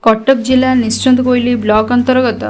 कटक जिला निश्चंद कोइली ब्लॉक अंतर्गत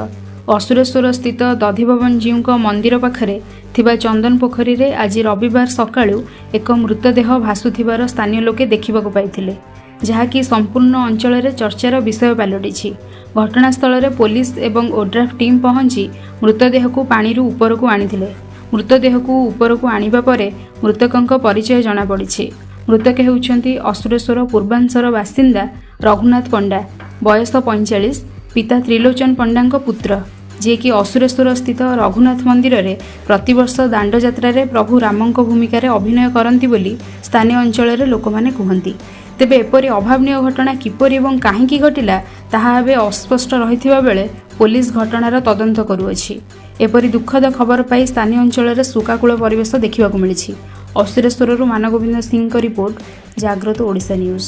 असुरेश्वर स्थित दधिभवन जीव मंदिर पाखरे थिबा चंदन पोखरी रे आज रविवार सकाळु एक मृतदेह भासुथिबार स्थानीय लोके देखिबा को पाइथिले, जहाँकि संपूर्ण अंचल रे चर्चार विषय पलटि। घटनास्थल रे पुलिस एवं ओड्राफ टीम पहुंची मृतदेह को पानी रु उपरक आनिथिले। मृतदेह को उपरक आनिबा परे मृतकंक परिचय जणा पड़िछि। मृतक हेउछंती असुरेश्वर पूर्वांचल बासिंदा रघुनाथ पंडा, बयस 45, पिता त्रिलोचन पंडा पुत्र, जे कि असुरेश्वर स्थित रघुनाथ मंदिर रे प्रतिवर्ष दांड यात्रा रे प्रभु रामंक भूमिका रे अभिनय करंती बोली स्थानीय अंचल रे लोकमाने कहंती। तेबे एपरि अभावनीय घटना किपरि एवं काहींकी घटिला ताहा एबे अस्पष्ट रहिथिबा बेले पुलिस घटनार तदंत करुअछि। एपरि दुखद खबर पाई स्थानीय अंचल रे शोकाकुल परिवेश देखिबाकु मिलिछि। असुरेश्वरରୁ ମାନଗୋବିନ୍ଦ ସିଂଙ୍କ रिपोर्ट, जाग्रत ओडिशा न्यूज।